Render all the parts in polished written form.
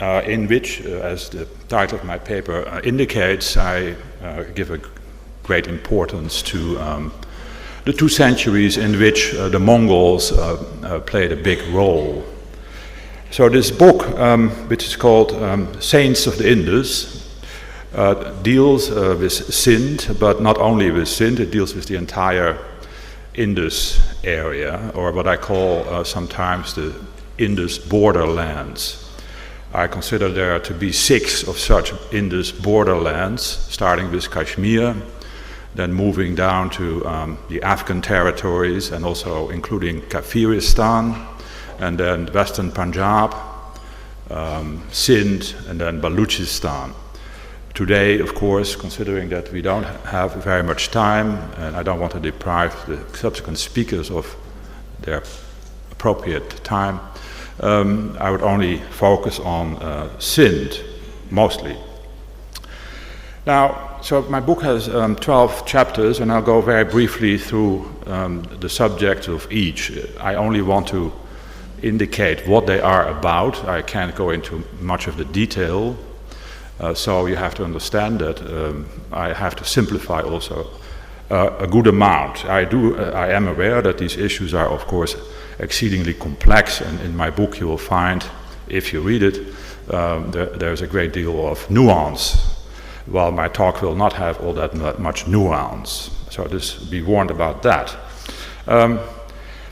in which, as the title of my paper indicates, I give a great importance to the 2 centuries in which the Mongols played a big role. So this book, which is called Saints of the Indus, deals with Sindh, but not only with Sindh, it deals with the entire Indus area, or what I call sometimes the Indus borderlands. I consider there to be 6 of such Indus borderlands, starting with Kashmir, then moving down to the Afghan territories, and also including Kafiristan, and then Western Punjab, Sindh, and then Baluchistan. Today, of course, considering that we don't have very much time, and I don't want to deprive the subsequent speakers of their appropriate time, I would only focus on Sindh, mostly. Now, so my book has 12 chapters, and I'll go very briefly through the subjects of each. I only want to indicate what they are about. I can't go into much of the detail, so you have to understand that I have to simplify also a good amount. I am aware that these issues are, of course, exceedingly complex, and in my book you will find, if you read it, there's a great deal of nuance, while my talk will not have all that much nuance. So just be warned about that.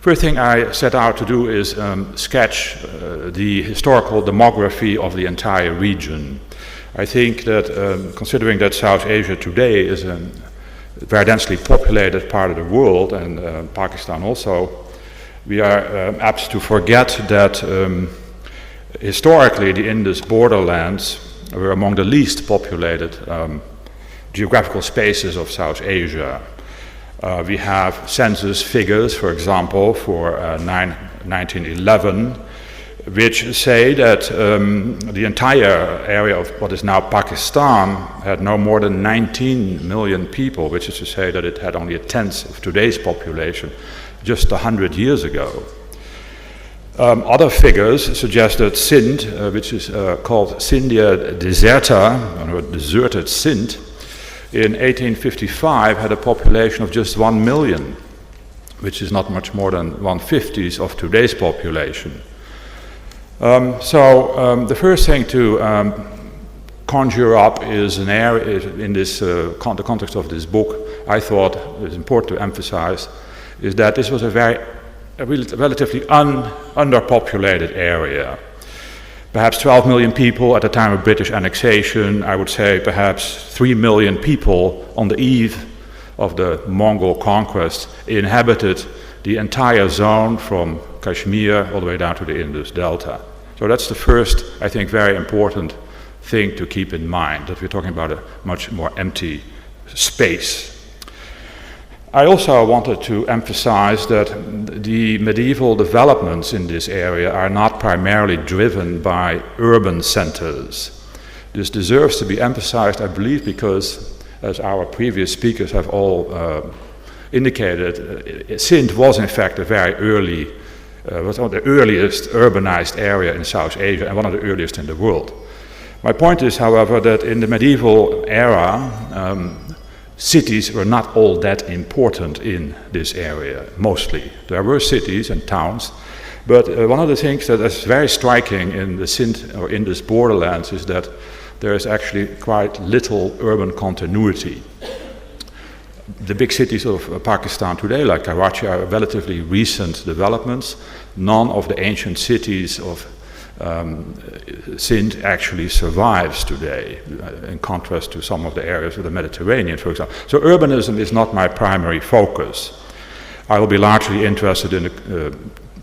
First thing I set out to do is sketch the historical demography of the entire region. I think that considering that South Asia today is a very densely populated part of the world, and Pakistan also, we are apt to forget that historically the Indus borderlands were among the least populated geographical spaces of South Asia. We have census figures, for example, for 1911, which say that the entire area of what is now Pakistan had no more than 19 million people, which is to say that it had only 1/10 of today's population just 100 years ago. Other figures suggest that Sindh, which is called Sindhia Deserta, or deserted Sindh, in 1855 had a population of just 1 million, which is not much more than 1/50 of today's population. The first thing to conjure up is an area in this the context of this book. I thought it was important to emphasize is that this was a relatively underpopulated area. Perhaps 12 million people at the time of British annexation. I would say perhaps 3 million people on the eve of the Mongol conquest inhabited the entire zone from Kashmir all the way down to the Indus Delta. So that's the first, I think, very important thing to keep in mind, that we're talking about a much more empty space. I also wanted to emphasize that the medieval developments in this area are not primarily driven by urban centers. This deserves to be emphasized, I believe, because, as our previous speakers have all indicated, Sindh was in fact a very early, was one of the earliest urbanized area in South Asia and one of the earliest in the world. My point is, however, that in the medieval era, cities were not all that important in this area, mostly. There were cities and towns, but one of the things that is very striking in the Sindh or Indus borderlands is that there is actually quite little urban continuity. The big cities of Pakistan today, like Karachi, are relatively recent developments. None of the ancient cities of Sindh actually survives today, in contrast to some of the areas of the Mediterranean, for example. So urbanism is not my primary focus. I will be largely interested in the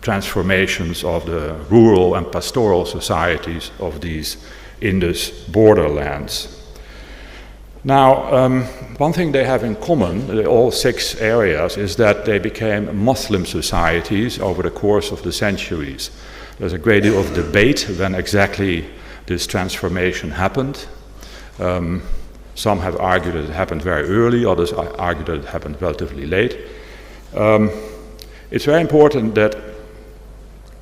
transformations of the rural and pastoral societies of these Indus borderlands. Now, one thing they have in common, all 6 areas, is that they became Muslim societies over the course of the centuries. There's a great deal of debate when exactly this transformation happened. Some have argued that it happened very early, others argue that it happened relatively late. It's very important that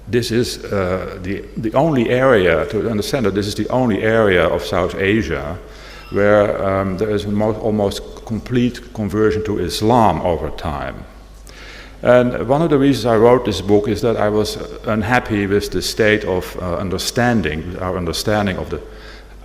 this is the only area, to understand that this is the only area of South Asia where there is almost complete conversion to Islam over time. And one of the reasons I wrote this book is that I was unhappy with the state of understanding, our understanding of the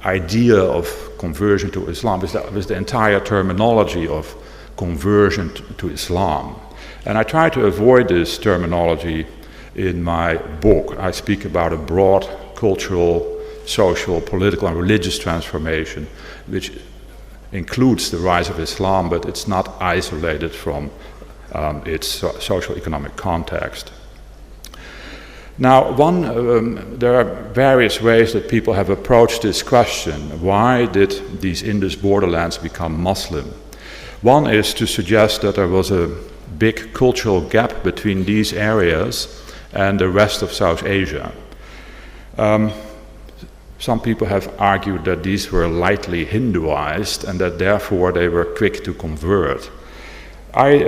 idea of conversion to Islam, with the entire terminology of conversion to Islam. And I try to avoid this terminology in my book. I speak about a broad cultural, social, political, and religious transformation, which includes the rise of Islam, but it's not isolated from its social economic context. Now, there are various ways that people have approached this question. Why did these Indus borderlands become Muslim? One is to suggest that there was a big cultural gap between these areas and the rest of South Asia. Some people have argued that these were lightly Hinduized and that therefore they were quick to convert. I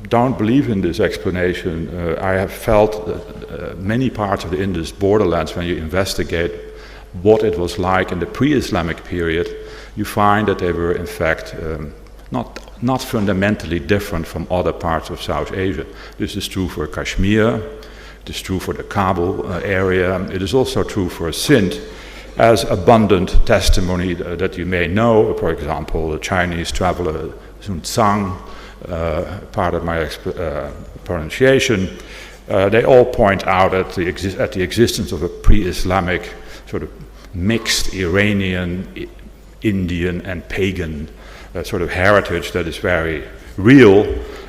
don't believe in this explanation. I have felt that many parts of the Indus borderlands, when you investigate what it was like in the pre-Islamic period, you find that they were in fact not fundamentally different from other parts of South Asia. This is true for Kashmir, it is true for the Kabul area, it is also true for Sindh, as abundant testimony that you may know. For example, the Chinese traveler Sun Tsang, part of my pronunciation, they all point out at the existence of a pre-Islamic sort of mixed Iranian, Indian and pagan sort of heritage that is very real.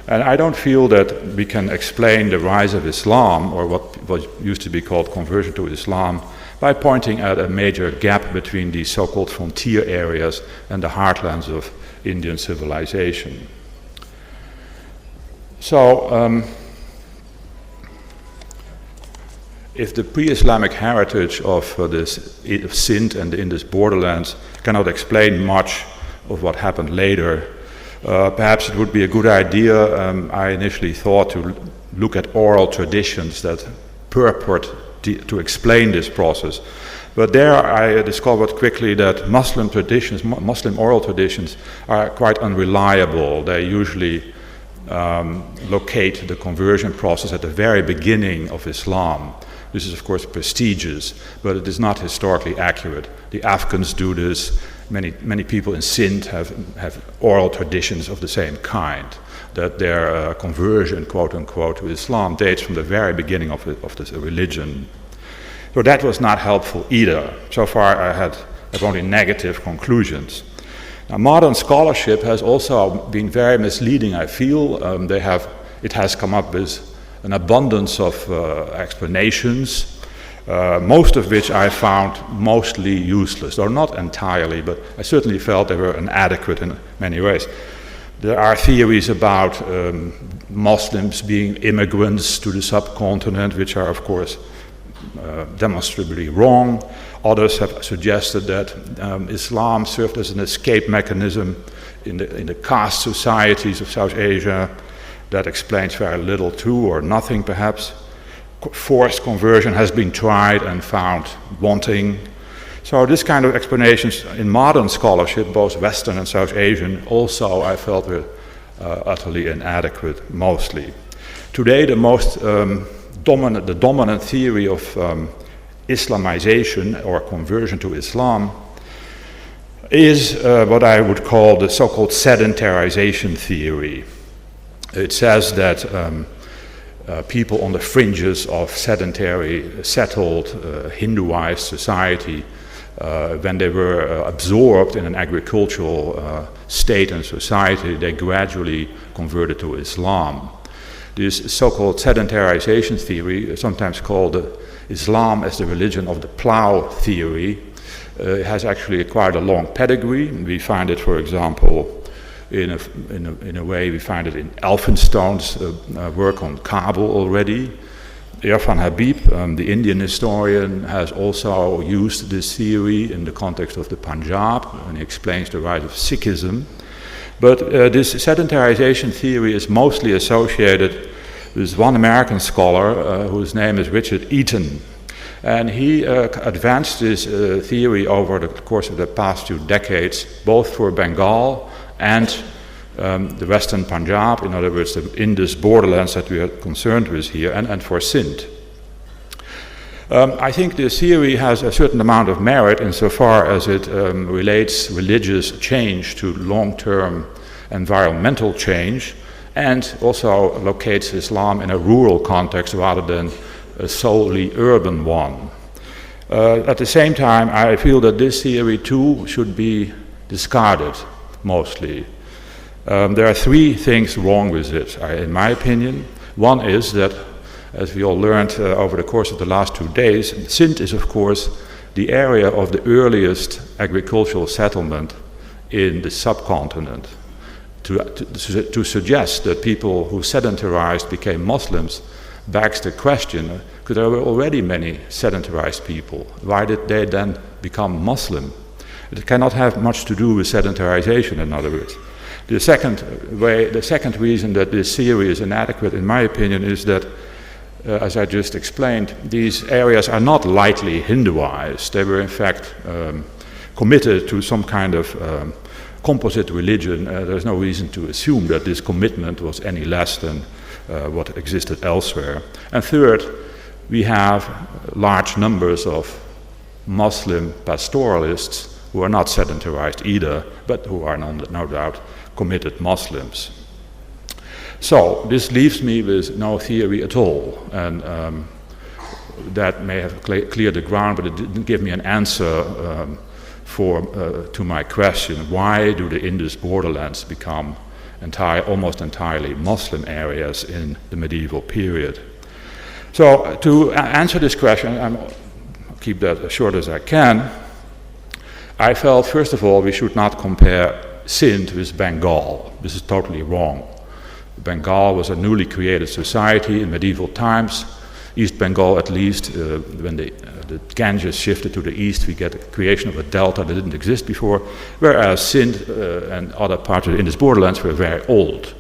And I don't feel that we can explain the rise of Islam, or what used to be called conversion to Islam, by pointing at a major gap between these so-called frontier areas and the heartlands of Indian civilization. So, if the pre-Islamic heritage of Sindh and the Indus borderlands cannot explain much of what happened later, perhaps it would be a good idea, I initially thought, to look at oral traditions that purport to explain this process. But there I discovered quickly that Muslim oral traditions are quite unreliable. They usually locate the conversion process at the very beginning of Islam. This is of course prestigious, but it is not historically accurate. The Afghans do this. Many people in Sindh have oral traditions of the same kind, that their conversion, quote unquote, to Islam dates from the very beginning of this religion. So that was not helpful either. So far I have only negative conclusions. Now, modern scholarship has also been very misleading, I feel. It has come up with an abundance of explanations, most of which I found mostly useless, or not entirely, but I certainly felt they were inadequate in many ways. There are theories about Muslims being immigrants to the subcontinent, which are of course demonstrably wrong. Others have suggested that Islam served as an escape mechanism in the caste societies of South Asia. That explains very little too, or nothing perhaps. Forced conversion has been tried and found wanting. So this kind of explanations in modern scholarship, both Western and South Asian, also I felt were utterly inadequate, mostly. Today the dominant theory of Islamization or conversion to Islam is what I would call the so-called sedentarization theory. It says that people on the fringes of sedentary, settled, Hinduized society, when they were absorbed in an agricultural state and society, they gradually converted to Islam. This so-called sedentarization theory, sometimes called Islam as the religion of the plow theory, has actually acquired a long pedigree. We find it, for example, in a way we find it in Elphinstone's work on Kabul already. Irfan Habib, the Indian historian, has also used this theory in the context of the Punjab, and he explains the rise of Sikhism. But this sedentarization theory is mostly associated There's one American scholar whose name is Richard Eaton, and he advanced this theory over the course of the past 2 decades, both for Bengal and the Western Punjab, in other words, the Indus borderlands that we are concerned with here, and for Sindh. I think this theory has a certain amount of merit insofar as it relates religious change to long-term environmental change, and also locates Islam in a rural context rather than a solely urban one. At the same time, I feel that this theory too should be discarded, mostly. There are 3 things wrong with it, in my opinion. One is that, as we all learned over the course of the last 2 days, Sindh is, of course, the area of the earliest agricultural settlement in the subcontinent. To suggest that people who sedentarized became Muslims begs the question, because there were already many sedentarized people. Why did they then become Muslim? It cannot have much to do with sedentarization, in other words. The second reason that this theory is inadequate, in my opinion, is that, as I just explained, these areas are not lightly Hinduized. They were, in fact, committed to some kind of composite religion. There's no reason to assume that this commitment was any less than what existed elsewhere. And third, we have large numbers of Muslim pastoralists who are not sedentarized either, but who are no doubt committed Muslims. So this leaves me with no theory at all, and that may have cleared the ground, but it didn't give me an answer to my question: why do the Indus borderlands become almost entirely Muslim areas in the medieval period? So to answer this question, I'll keep that as short as I can. I felt, first of all, we should not compare Sindh with Bengal. This is totally wrong. Bengal was a newly created society in medieval times. East Bengal, at least, when the Ganges shifted to the east, we get the creation of a delta that didn't exist before, whereas Sindh and other parts of the Indus borderlands were very old.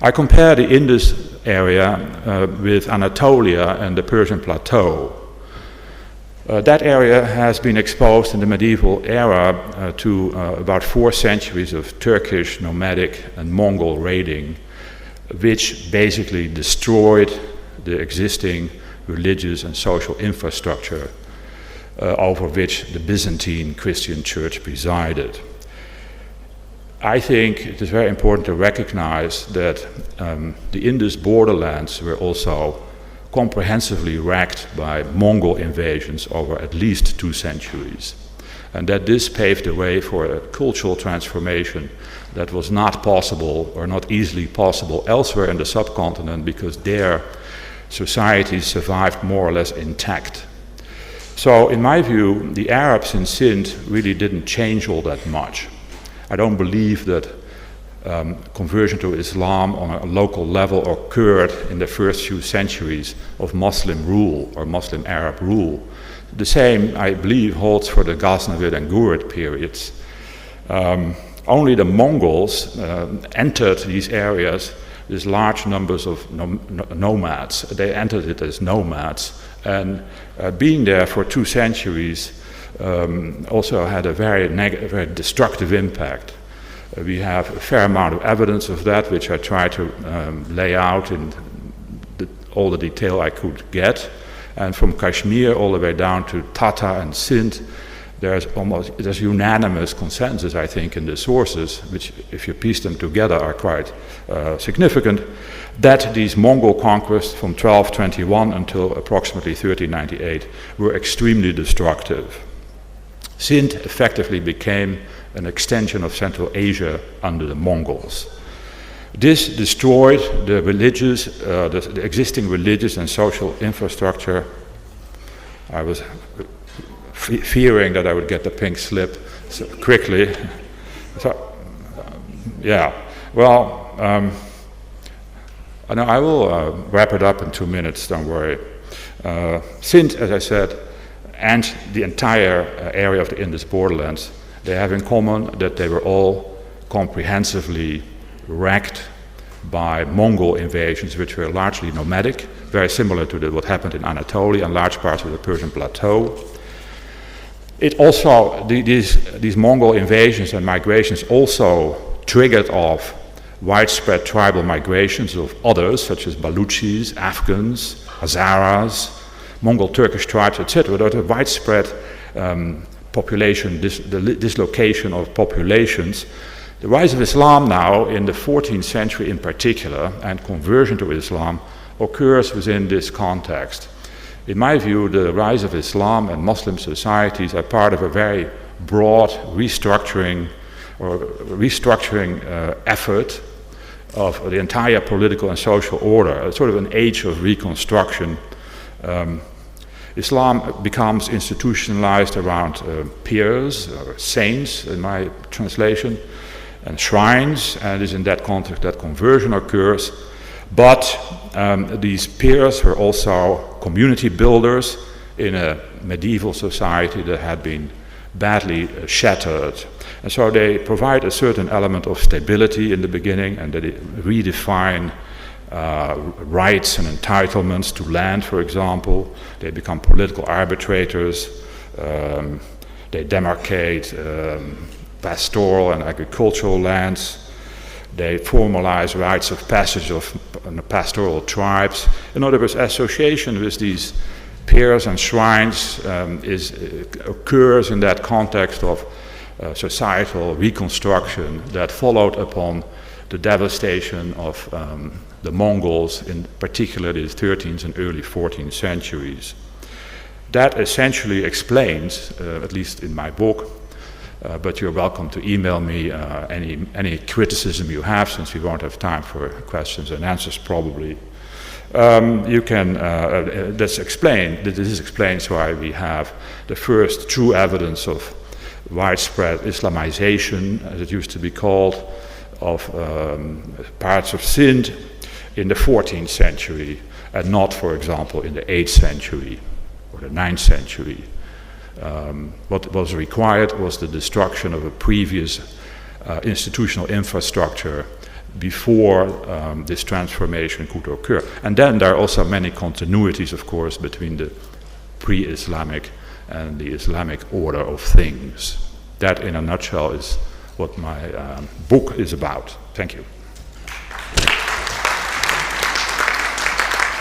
I compare the Indus area with Anatolia and the Persian plateau. That area has been exposed in the medieval era to about 4 centuries of Turkish, nomadic, and Mongol raiding, which basically destroyed the existing religious and social infrastructure over which the Byzantine Christian Church presided. I think it is very important to recognize that the Indus borderlands were also comprehensively wrecked by Mongol invasions over at least 2 centuries, and that this paved the way for a cultural transformation that was not possible or not easily possible elsewhere in the subcontinent, because their societies survived more or less intact. So in my view, the Arabs in Sindh really didn't change all that much. I don't believe that conversion to Islam on a local level occurred in the first few centuries of Muslim rule or Muslim Arab rule. The same, I believe, holds for the Ghaznavid and Ghurid periods. Only the Mongols entered these areas with large numbers of nomads. They entered it as nomads, and being there for 2 centuries also had a very destructive impact. We have a fair amount of evidence of that, which I try to lay out in all the detail I could get. And from Kashmir all the way down to Tata and Sindh, there's unanimous consensus, I think, in the sources, which, if you piece them together, are quite significant, that these Mongol conquests from 1221 until approximately 1398 were extremely destructive. Sindh effectively became an extension of Central Asia under the Mongols. This destroyed the the existing religious and social infrastructure. I was fearing that I would get the pink slip so quickly. So, yeah, well, I will wrap it up in 2 minutes, don't worry. Sindh, as I said, and the entire area of the Indus borderlands, they have in common that they were all comprehensively wrecked by Mongol invasions, which were largely nomadic, very similar to what happened in Anatolia and large parts of the Persian Plateau. It also, these Mongol invasions and migrations also triggered off widespread tribal migrations of others, such as Baluchis, Afghans, Hazaras, Mongol Turkish tribes, etc. There was a widespread population, dislocation of populations. The rise of Islam now, in the 14th century in particular, and conversion to Islam, occurs within this context. In my view, the rise of Islam and Muslim societies are part of a very broad restructuring effort of the entire political and social order, sort of an age of reconstruction. Islam becomes institutionalized around pirs, or saints in my translation, and shrines, and it is in that context that conversion occurs. But these pirs were also community builders in a medieval society that had been badly shattered. And so they provide a certain element of stability in the beginning, and they redefine rights and entitlements to land, for example. They become political arbitrators. They demarcate pastoral and agricultural lands. They formalize rites of passage of pastoral tribes. In other words, association with these pirs and shrines occurs in that context of societal reconstruction that followed upon the devastation of the Mongols, in particular the 13th and early 14th centuries. That essentially explains, at least in my book, but you're welcome to email me any criticism you have, since we won't have time for questions and answers probably. You can, this explains why we have the first true evidence of widespread Islamization, as it used to be called, of parts of Sindh in the 14th century, and not, for example, in the 8th century or the 9th century. What was required was the destruction of a previous institutional infrastructure before this transformation could occur. And then there are also many continuities, of course, between the pre-Islamic and the Islamic order of things. That, in a nutshell, is what my book is about. Thank you.